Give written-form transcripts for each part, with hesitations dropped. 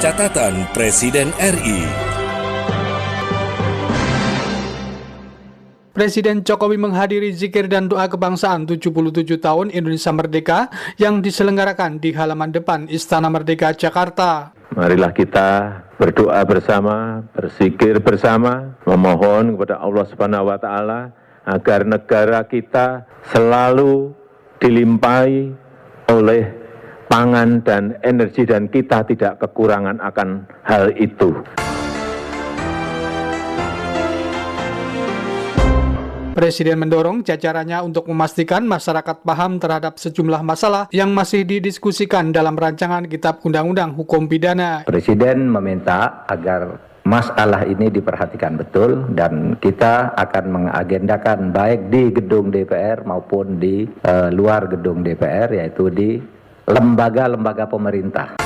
Catatan Presiden RI. Presiden Jokowi menghadiri zikir dan doa kebangsaan 77 tahun Indonesia Merdeka yang diselenggarakan di halaman depan Istana Merdeka, Jakarta. Marilah kita berdoa bersama, berzikir bersama, memohon kepada Allah Subhanahu wa taala agar negara kita selalu dilimpahi oleh pangan dan energi dan kita tidak kekurangan akan hal itu. Presiden mendorong jajarannya untuk memastikan masyarakat paham terhadap sejumlah masalah yang masih didiskusikan dalam rancangan Kitab Undang-Undang Hukum Pidana. Presiden meminta agar masalah ini diperhatikan betul dan kita akan mengagendakan baik di gedung DPR maupun di luar gedung DPR, yaitu di lembaga-lembaga pemerintah.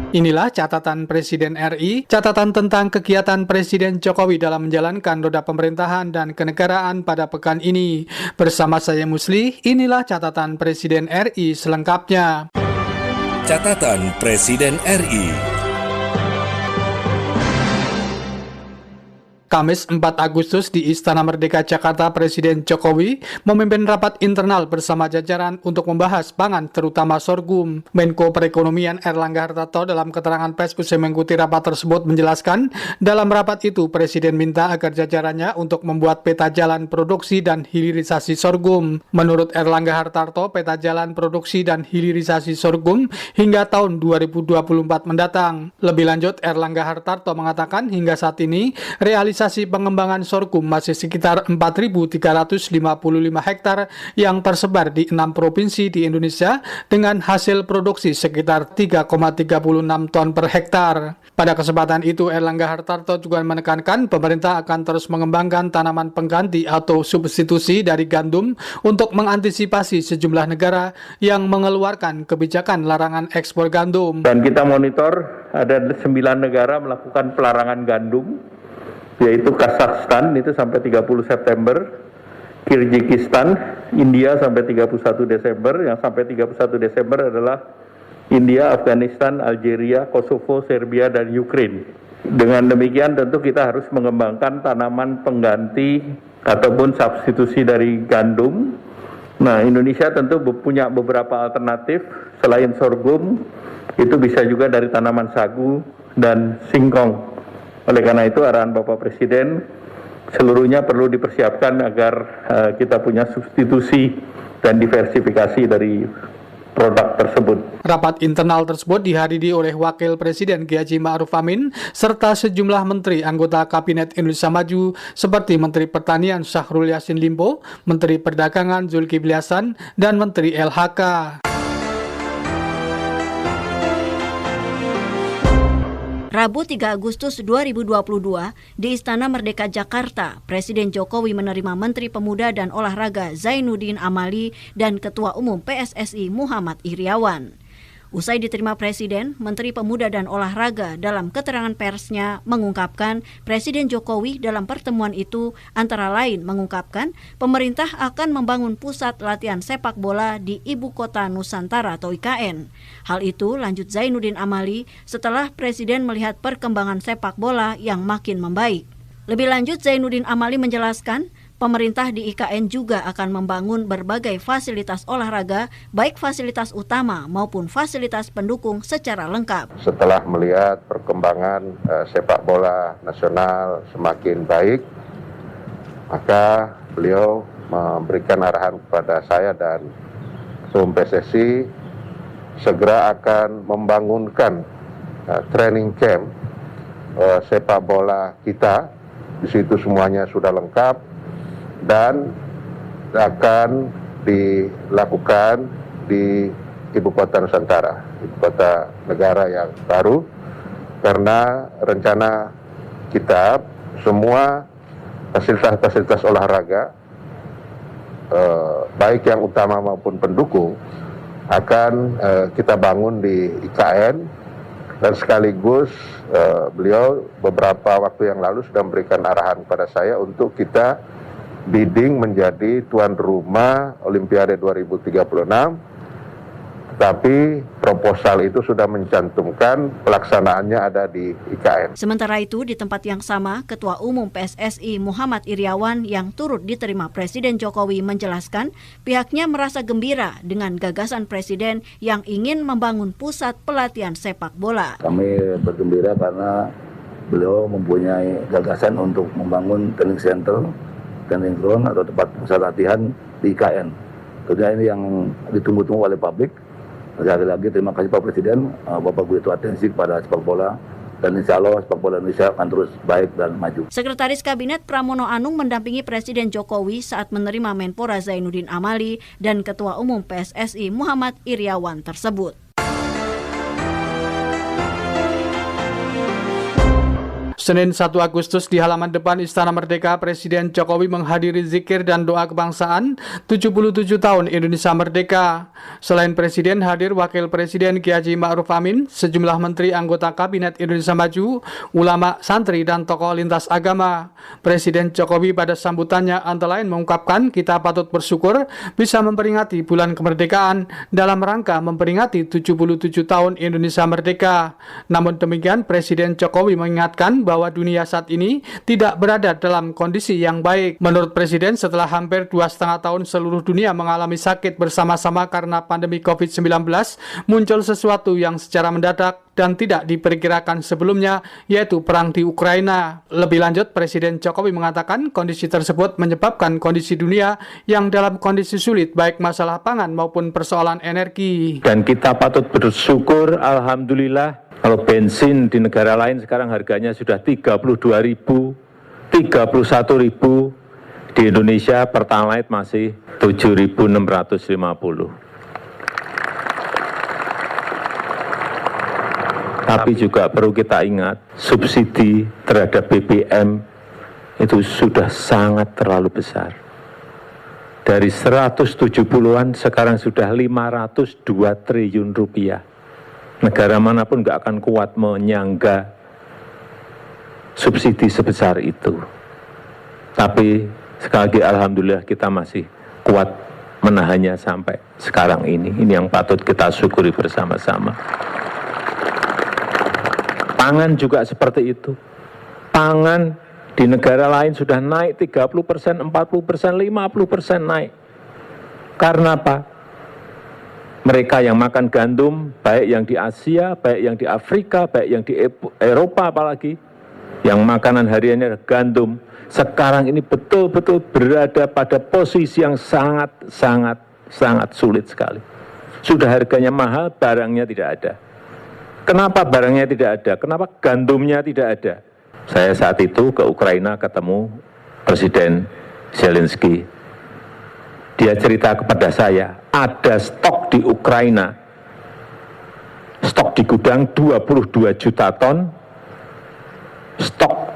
Inilah catatan Presiden RI, catatan tentang kegiatan Presiden Jokowi dalam menjalankan roda pemerintahan dan kenegaraan pada pekan ini. Bersama saya Musli, inilah catatan Presiden RI selengkapnya. Catatan Presiden RI. Kamis 4 Agustus di Istana Merdeka Jakarta, Presiden Jokowi memimpin rapat internal bersama jajaran untuk membahas pangan terutama sorghum. Menko Perekonomian Erlangga Hartarto dalam keterangan pers usai mengikuti rapat tersebut menjelaskan, dalam rapat itu Presiden minta agar jajarannya untuk membuat peta jalan produksi dan hilirisasi sorghum. Menurut Erlangga Hartarto, peta jalan produksi dan hilirisasi sorghum hingga tahun 2024 mendatang. Lebih lanjut, Erlangga Hartarto mengatakan hingga saat ini realisasi pengembangan sorghum masih sekitar 4.355 hektar yang tersebar di 6 provinsi di Indonesia dengan hasil produksi sekitar 3,36 ton per hektar. Pada kesempatan itu, Erlangga Hartarto juga menekankan pemerintah akan terus mengembangkan tanaman pengganti atau substitusi dari gandum untuk mengantisipasi sejumlah negara yang mengeluarkan kebijakan larangan ekspor gandum. Dan kita monitor ada 9 negara melakukan pelarangan gandum, yaitu Kazakhstan itu sampai 30 September, Kyrgyzstan, India sampai 31 Desember, yang sampai 31 Desember adalah India, Afghanistan, Algeria, Kosovo, Serbia, dan Ukraina. Dengan demikian tentu kita harus mengembangkan tanaman pengganti ataupun substitusi dari gandum. Nah, Indonesia tentu punya beberapa alternatif selain sorghum, itu bisa juga dari tanaman sagu dan singkong. Oleh karena itu arahan Bapak Presiden seluruhnya perlu dipersiapkan agar kita punya substitusi dan diversifikasi dari produk tersebut. Rapat internal tersebut dihadiri oleh Wakil Presiden Kiai Haji Ma'ruf Amin serta sejumlah menteri anggota Kabinet Indonesia Maju seperti Menteri Pertanian Syahrul Yassin Limpo, Menteri Perdagangan Zulkifli Hasan, dan Menteri LHK. Rabu 3 Agustus 2022 di Istana Merdeka Jakarta, Presiden Jokowi menerima Menteri Pemuda dan Olahraga Zainuddin Amali dan Ketua Umum PSSI Muhammad Iryawan. Usai diterima Presiden, Menteri Pemuda dan Olahraga dalam keterangan persnya mengungkapkan Presiden Jokowi dalam pertemuan itu antara lain mengungkapkan pemerintah akan membangun pusat latihan sepak bola di Ibu Kota Nusantara atau IKN. Hal itu lanjut Zainuddin Amali setelah Presiden melihat perkembangan sepak bola yang makin membaik. Lebih lanjut Zainuddin Amali menjelaskan, pemerintah di IKN juga akan membangun berbagai fasilitas olahraga, baik fasilitas utama maupun fasilitas pendukung secara lengkap. Setelah melihat perkembangan sepak bola nasional semakin baik, maka beliau memberikan arahan kepada saya dan Ketua PSSI segera akan membangunkan training camp sepak bola kita. Di situ semuanya sudah lengkap dan akan dilakukan di Ibu Kota Nusantara, Ibu Kota Negara yang baru, karena rencana kita semua fasilitas-fasilitas olahraga, baik yang utama maupun pendukung, akan kita bangun di IKN, dan sekaligus beliau beberapa waktu yang lalu sudah memberikan arahan kepada saya untuk kita bidding menjadi tuan rumah Olimpiade 2036 tapi proposal itu sudah mencantumkan pelaksanaannya ada di IKN. Sementara itu, di tempat yang sama, Ketua Umum PSSI Muhammad Iriawan yang turut diterima Presiden Jokowi menjelaskan pihaknya merasa gembira dengan gagasan Presiden yang ingin membangun pusat pelatihan sepak bola. Kami bergembira karena beliau mempunyai gagasan untuk membangun training center, training ground atau tempat pusat latihan di IKN. Tentunya ini yang ditunggu-tunggu oleh publik. Sekali lagi terima kasih Pak Presiden, Bapak begitu atensi kepada sepak bola, dan insya Allah sepak bola Indonesia akan terus baik dan maju. Sekretaris Kabinet Pramono Anung mendampingi Presiden Jokowi saat menerima Menpora Zainuddin Amali dan Ketua Umum PSSI Muhammad Iriawan tersebut. Senin 1 Agustus di halaman depan Istana Merdeka, Presiden Jokowi menghadiri zikir dan doa kebangsaan 77 tahun Indonesia Merdeka. Selain Presiden, hadir Wakil Presiden Kiai Haji Ma'ruf Amin, sejumlah menteri anggota Kabinet Indonesia Maju, ulama, santri, dan tokoh lintas agama. Presiden Jokowi pada sambutannya antara lain mengungkapkan kita patut bersyukur bisa memperingati bulan kemerdekaan dalam rangka memperingati 77 tahun Indonesia Merdeka. Namun demikian, Presiden Jokowi mengingatkan bahwa dunia saat ini tidak berada dalam kondisi yang baik. Menurut Presiden, setelah hampir 2,5 tahun seluruh dunia mengalami sakit bersama-sama karena pandemi COVID-19, muncul sesuatu yang secara mendadak dan tidak diperkirakan sebelumnya, yaitu perang di Ukraina. Lebih lanjut, Presiden Jokowi mengatakan kondisi tersebut menyebabkan kondisi dunia yang dalam kondisi sulit, baik masalah pangan maupun persoalan energi. Dan kita patut bersyukur, alhamdulillah, kalau bensin di negara lain sekarang harganya sudah 32.000, 31.000, di Indonesia Pertalite masih 7.650. Tapi juga perlu kita ingat, subsidi terhadap BBM itu sudah sangat terlalu besar. Dari 170-an sekarang sudah 502 triliun rupiah. Negara manapun nggak akan kuat menyangga subsidi sebesar itu. Tapi sekali lagi alhamdulillah kita masih kuat menahannya sampai sekarang ini. Ini yang patut kita syukuri bersama-sama. Pangan juga seperti itu. Pangan di negara lain sudah naik 30%, 40%, 50% naik. Karena apa? Mereka yang makan gandum, baik yang di Asia, baik yang di Afrika, baik yang di Eropa apalagi, yang makanan hariannya gandum, sekarang ini betul-betul berada pada posisi yang sangat sulit sekali. Sudah harganya mahal, barangnya tidak ada. Kenapa barangnya tidak ada? Kenapa gandumnya tidak ada? Saya saat itu ke Ukraina ketemu Presiden Zelensky. Dia cerita kepada saya, ada stok di Ukraina, stok di gudang 22 juta ton, stok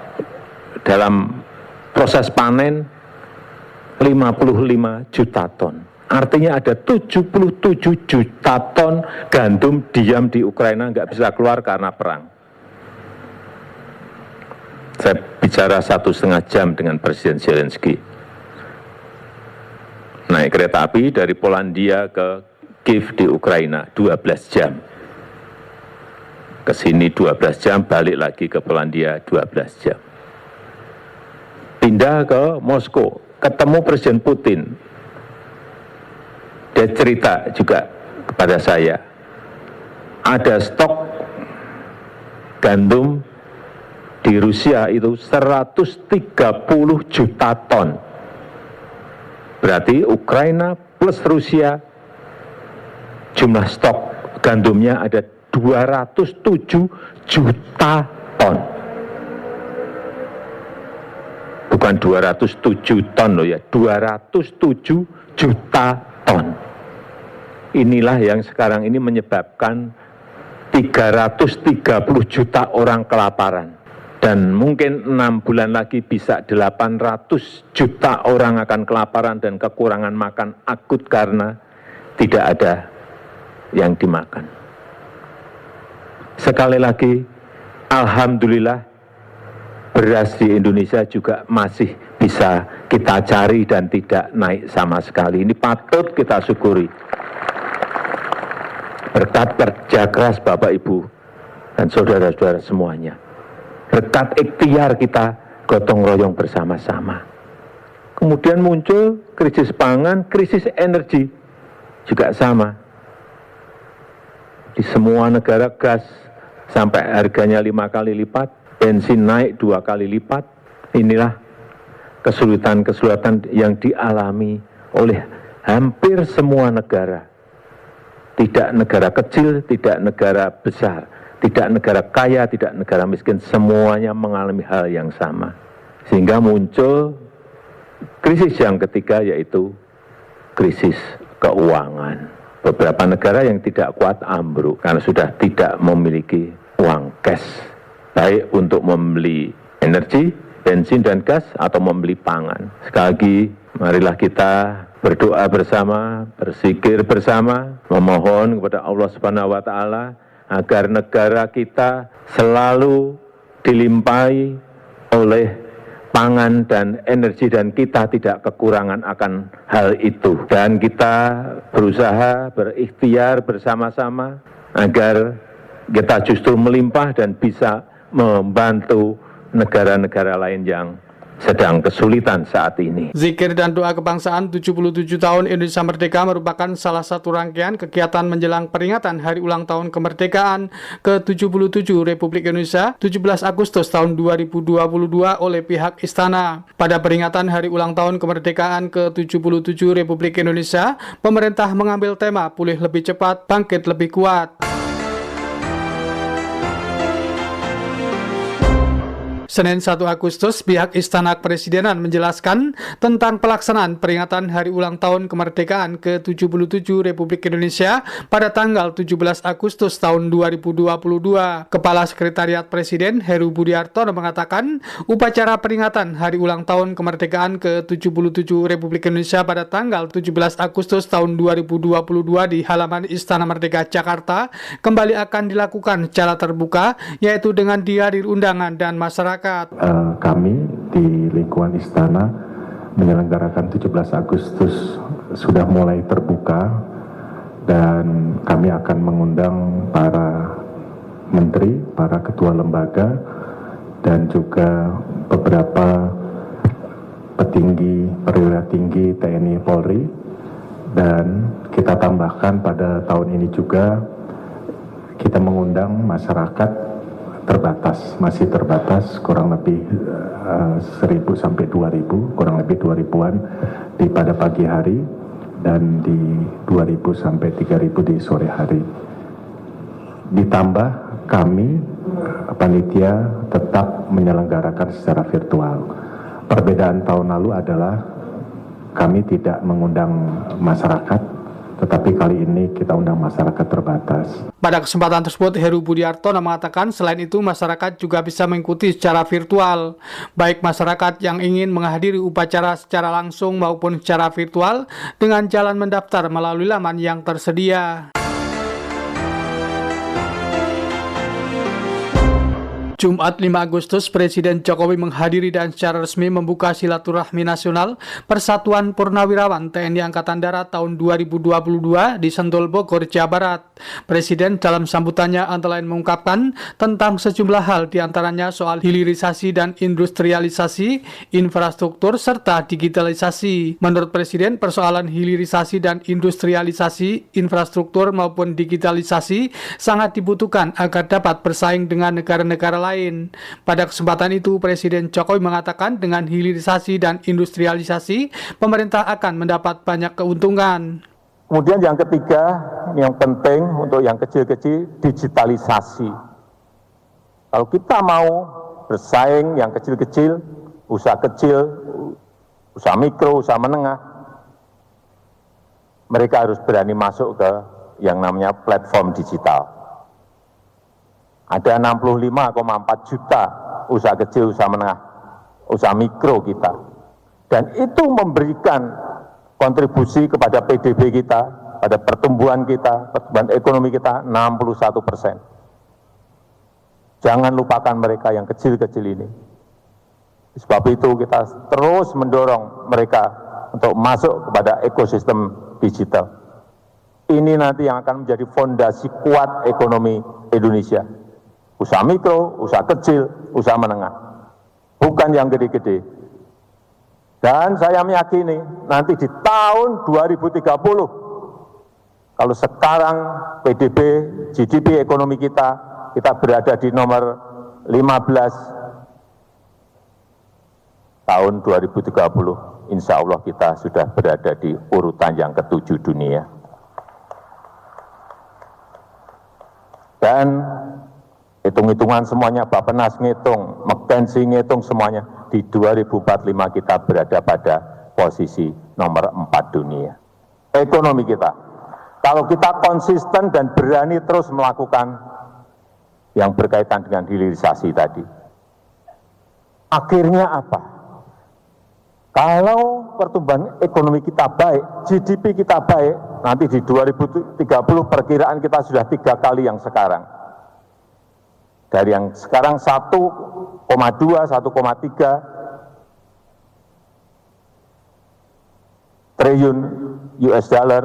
dalam proses panen 55 juta ton. Artinya ada 77 juta ton gandum diam di Ukraina, nggak bisa keluar karena perang. Saya bicara 1,5 jam dengan Presiden Zelensky. Naik kereta api dari Polandia ke Kiev di Ukraina 12 jam. Ke sini 12 jam, balik lagi ke Polandia 12 jam. Pindah ke Moskow, ketemu Presiden Putin. Dia cerita juga kepada saya, ada stok gandum di Rusia itu 130 juta ton. Berarti Ukraina plus Rusia, jumlah stok gandumnya ada 207 juta ton. Bukan 207 ton loh ya, 207 juta ton. Inilah yang sekarang ini menyebabkan 330 juta orang kelaparan. Dan mungkin 6 bulan lagi bisa 800 juta orang akan kelaparan dan kekurangan makan akut karena tidak ada yang dimakan. Sekali lagi, alhamdulillah beras di Indonesia juga masih bisa kita cari dan tidak naik sama sekali. Ini patut kita syukuri. Berkat kerja keras Bapak Ibu dan saudara-saudara semuanya. Berkat ikhtiar kita gotong royong bersama-sama. Kemudian muncul krisis pangan, krisis energi juga sama. Di semua negara gas sampai harganya 5 kali lipat, bensin naik 2 kali lipat. Inilah kesulitan-kesulitan yang dialami oleh hampir semua negara. Tidak negara kecil, tidak negara besar, tidak negara kaya, tidak negara miskin, semuanya mengalami hal yang sama. Sehingga muncul krisis yang ketiga, yaitu krisis keuangan. Beberapa negara yang tidak kuat ambruk karena sudah tidak memiliki uang cash, baik untuk membeli energi, bensin dan gas, atau membeli pangan. Sekali lagi, marilah kita berdoa bersama, berzikir bersama, memohon kepada Allah Subhanahu wa Ta'ala agar negara kita selalu dilimpahi oleh pangan dan energi, dan kita tidak kekurangan akan hal itu. Dan kita berusaha berikhtiar bersama-sama agar kita justru melimpah dan bisa membantu negara-negara lain yang sedang kesulitan saat ini. Zikir dan doa kebangsaan 77 tahun Indonesia Merdeka merupakan salah satu rangkaian kegiatan menjelang peringatan Hari Ulang Tahun Kemerdekaan ke-77 Republik Indonesia 17 Agustus tahun 2022 oleh pihak Istana. Pada peringatan Hari Ulang Tahun Kemerdekaan ke-77 Republik Indonesia, pemerintah mengambil tema pulih lebih cepat, bangkit lebih kuat. Senin 1 Agustus, pihak Istana Kepresidenan menjelaskan tentang pelaksanaan peringatan Hari Ulang Tahun Kemerdekaan ke-77 Republik Indonesia pada tanggal 17 Agustus tahun 2022. Kepala Sekretariat Presiden Heru Budi Hartono mengatakan, upacara peringatan Hari Ulang Tahun Kemerdekaan ke-77 Republik Indonesia pada tanggal 17 Agustus tahun 2022 di halaman Istana Merdeka Jakarta kembali akan dilakukan secara terbuka, yaitu dengan dihadir undangan dan masyarakat. Kami di lingkungan Istana menyelenggarakan 17 Agustus sudah mulai terbuka, dan kami akan mengundang para menteri, para ketua lembaga, dan juga beberapa petinggi perwira tinggi TNI Polri. Dan kita tambahkan pada tahun ini juga kita mengundang masyarakat terbatas, masih terbatas, kurang lebih 1.000 sampai 2.000, kurang lebih 2.000-an pada pagi hari, dan di 2.000 sampai 3.000 di sore hari. Ditambah kami panitia tetap menyelenggarakan secara virtual. Perbedaan tahun lalu adalah kami tidak mengundang masyarakat, tetapi kali ini kita undang masyarakat terbatas. Pada kesempatan tersebut, Heru Budi Hartono mengatakan selain itu masyarakat juga bisa mengikuti secara virtual. Baik masyarakat yang ingin menghadiri upacara secara langsung maupun secara virtual dengan jalan mendaftar melalui laman yang tersedia. Jumat 5 Agustus, Presiden Jokowi menghadiri dan secara resmi membuka silaturahmi nasional Persatuan Purnawirawan TNI Angkatan Darat tahun 2022 di Sentul, Bogor, Jawa Barat. Presiden dalam sambutannya antara lain mengungkapkan tentang sejumlah hal, diantaranya soal hilirisasi dan industrialisasi, infrastruktur, serta digitalisasi. Menurut Presiden, persoalan hilirisasi dan industrialisasi, infrastruktur maupun digitalisasi sangat dibutuhkan agar dapat bersaing dengan negara-negara lain. Pada kesempatan itu, Presiden Jokowi mengatakan dengan hilirisasi dan industrialisasi, pemerintah akan mendapat banyak keuntungan. Kemudian yang ketiga, yang penting untuk yang kecil-kecil, digitalisasi. Kalau kita mau bersaing yang kecil-kecil, usaha mikro, usaha menengah, mereka harus berani masuk ke yang namanya platform digital. Ada 65,4 juta usaha kecil, usaha menengah, usaha mikro kita. Dan itu memberikan kontribusi kepada PDB kita, pada pertumbuhan kita, pertumbuhan ekonomi kita 61%. Jangan lupakan mereka yang kecil-kecil ini. Sebab itu kita terus mendorong mereka untuk masuk kepada ekosistem digital. Ini nanti yang akan menjadi fondasi kuat ekonomi Indonesia. Usaha mikro, usaha kecil, usaha menengah. Bukan yang gede-gede. Dan saya meyakini nanti di tahun 2030, kalau sekarang PDB, GDP ekonomi kita berada di nomor 15, tahun 2030, insya Allah kita sudah berada di urutan yang ke-7 dunia. Dan hitung-hitungan semuanya, Bappenas ngitung, McKinsey ngitung semuanya, di 2045 kita berada pada posisi nomor 4 dunia. Ekonomi kita, kalau kita konsisten dan berani terus melakukan yang berkaitan dengan hilirisasi tadi, akhirnya apa? Kalau pertumbuhan ekonomi kita baik, GDP kita baik, nanti di 2030 perkiraan kita sudah 3 kali yang sekarang. Dari yang sekarang 1,2, 1,3 triliun US dollar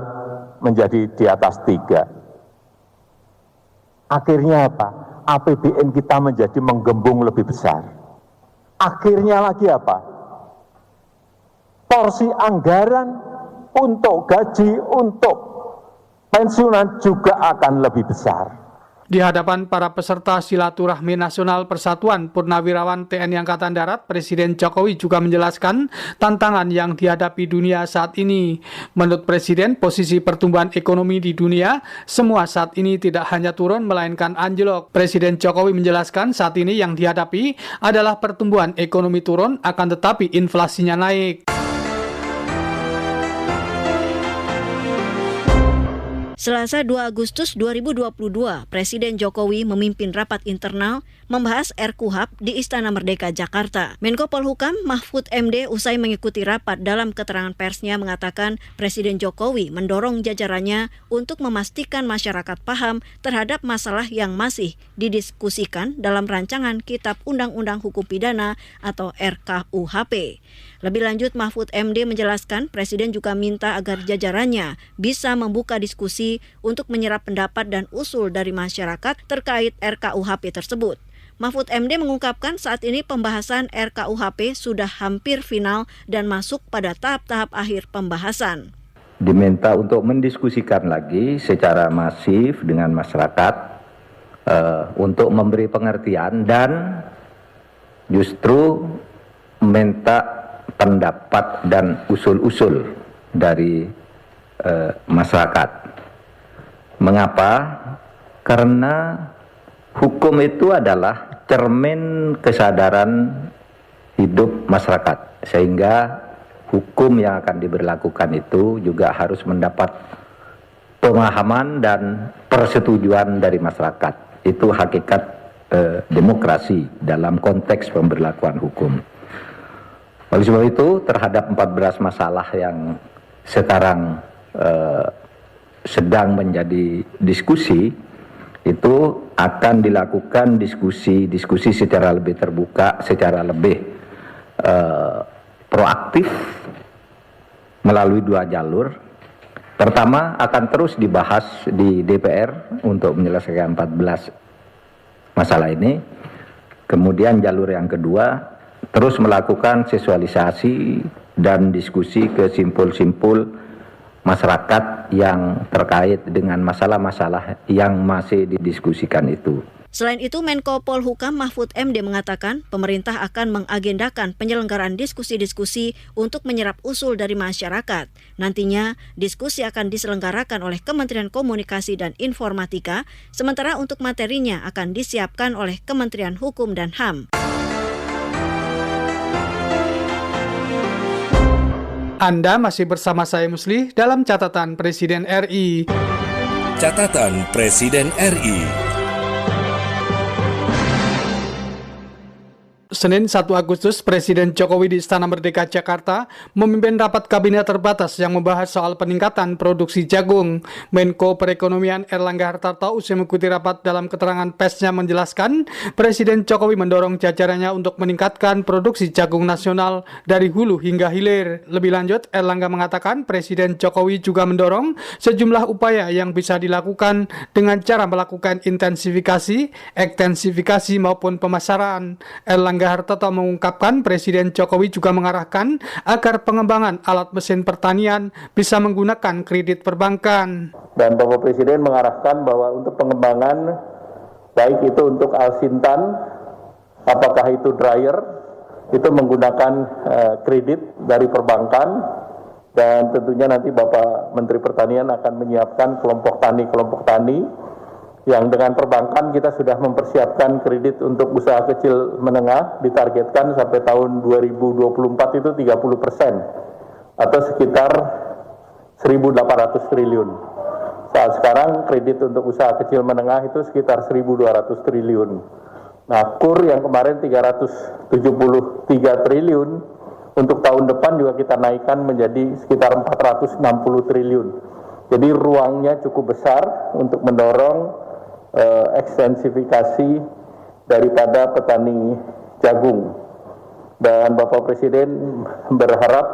menjadi di atas 3. Akhirnya apa? APBN kita menjadi menggembung lebih besar. Akhirnya lagi apa? Porsi anggaran untuk gaji, untuk pensiunan juga akan lebih besar. Di hadapan para peserta Silaturahmi Nasional Persatuan Purnawirawan TNI Angkatan Darat, Presiden Jokowi juga menjelaskan tantangan yang dihadapi dunia saat ini. Menurut Presiden, posisi pertumbuhan ekonomi di dunia semua saat ini tidak hanya turun melainkan anjlok. Presiden Jokowi menjelaskan saat ini yang dihadapi adalah pertumbuhan ekonomi turun akan tetapi inflasinya naik. Selasa 2 Agustus 2022, Presiden Jokowi memimpin rapat internal membahas RKUHP di Istana Merdeka, Jakarta. Menko Polhukam Mahfud MD usai mengikuti rapat dalam keterangan persnya mengatakan Presiden Jokowi mendorong jajarannya untuk memastikan masyarakat paham terhadap masalah yang masih didiskusikan dalam rancangan Kitab Undang-Undang Hukum Pidana atau RKUHP. Lebih lanjut, Mahfud MD menjelaskan Presiden juga minta agar jajarannya bisa membuka diskusi untuk menyerap pendapat dan usul dari masyarakat terkait RKUHP tersebut. Mahfud MD mengungkapkan saat ini pembahasan RKUHP sudah hampir final dan masuk pada tahap-tahap akhir pembahasan. Diminta untuk mendiskusikan lagi secara masif dengan masyarakat untuk memberi pengertian dan justru minta pendapat dan usul-usul dari masyarakat. Mengapa? Karena hukum itu adalah cermin kesadaran hidup masyarakat, sehingga hukum yang akan diberlakukan itu juga harus mendapat pemahaman dan persetujuan dari masyarakat. Itu hakikat demokrasi dalam konteks pemberlakuan hukum. Oleh sebab itu, terhadap 14 masalah yang sekarang sedang menjadi diskusi, itu akan dilakukan diskusi secara lebih terbuka, secara lebih proaktif melalui 2 jalur. Pertama, akan terus dibahas di DPR untuk menyelesaikan 14 masalah ini. Kemudian jalur yang kedua, terus melakukan sosialisasi dan diskusi ke simpul-simpul masyarakat yang terkait dengan masalah-masalah yang masih didiskusikan itu. Selain itu, Menko Polhukam Mahfud MD mengatakan pemerintah akan mengagendakan penyelenggaraan diskusi-diskusi untuk menyerap usul dari masyarakat. Nantinya, diskusi akan diselenggarakan oleh Kementerian Komunikasi dan Informatika, sementara untuk materinya akan disiapkan oleh Kementerian Hukum dan HAM. Anda masih bersama saya Musli dalam catatan Presiden RI. Catatan Presiden RI. Senin 1 Agustus, Presiden Jokowi di Istana Merdeka Jakarta memimpin rapat kabinet terbatas yang membahas soal peningkatan produksi jagung. Menko Perekonomian Erlangga Hartarto usai mengikuti rapat dalam keterangan persnya menjelaskan, Presiden Jokowi mendorong jajarannya untuk meningkatkan produksi jagung nasional dari hulu hingga hilir. Lebih lanjut, Erlangga mengatakan Presiden Jokowi juga mendorong sejumlah upaya yang bisa dilakukan dengan cara melakukan intensifikasi, ekstensifikasi maupun pemasaran. Erlangga Hartarto mengungkapkan Presiden Jokowi juga mengarahkan agar pengembangan alat mesin pertanian bisa menggunakan kredit perbankan. Dan Bapak Presiden mengarahkan bahwa untuk pengembangan, baik itu untuk Alsintan, apakah itu dryer, itu menggunakan kredit dari perbankan, dan tentunya nanti Bapak Menteri Pertanian akan menyiapkan kelompok tani, yang dengan perbankan kita sudah mempersiapkan kredit untuk usaha kecil menengah ditargetkan sampai tahun 2024 itu 30%, atau sekitar 1.800 triliun. Saat sekarang kredit untuk usaha kecil menengah itu sekitar 1.200 triliun. Nah, KUR yang kemarin 373 triliun, untuk tahun depan juga kita naikkan menjadi sekitar 460 triliun. Jadi ruangnya cukup besar untuk mendorong ekstensifikasi daripada petani jagung. Dan Bapak Presiden berharap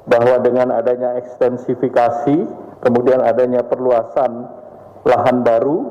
bahwa dengan adanya ekstensifikasi, kemudian adanya perluasan lahan baru,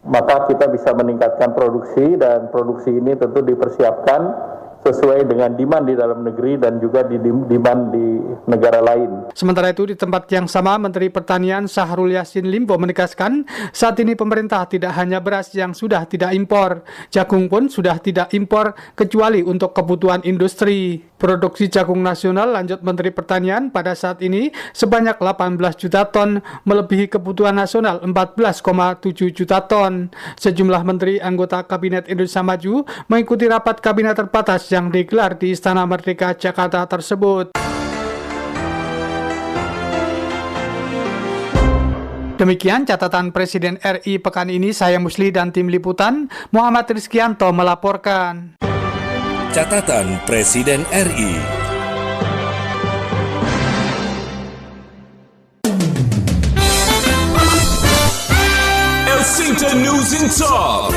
maka kita bisa meningkatkan produksi, dan produksi ini tentu dipersiapkan sesuai dengan demand di dalam negeri dan juga di demand di negara lain. Sementara itu, di tempat yang sama, Menteri Pertanian Syahrul Yassin Limpo menegaskan saat ini pemerintah tidak hanya beras yang sudah tidak impor, jagung pun sudah tidak impor kecuali untuk kebutuhan industri. Produksi jagung nasional, lanjut Menteri Pertanian, pada saat ini sebanyak 18 juta ton, melebihi kebutuhan nasional 14,7 juta ton. Sejumlah menteri anggota Kabinet Indonesia Maju mengikuti rapat kabinet terbatas yang digelar di Istana Merdeka Jakarta tersebut. Demikian catatan Presiden RI pekan ini. Saya Musli dan tim liputan Muhammad Rizkianto melaporkan. Catatan Presiden RI. Elsington News in Talk.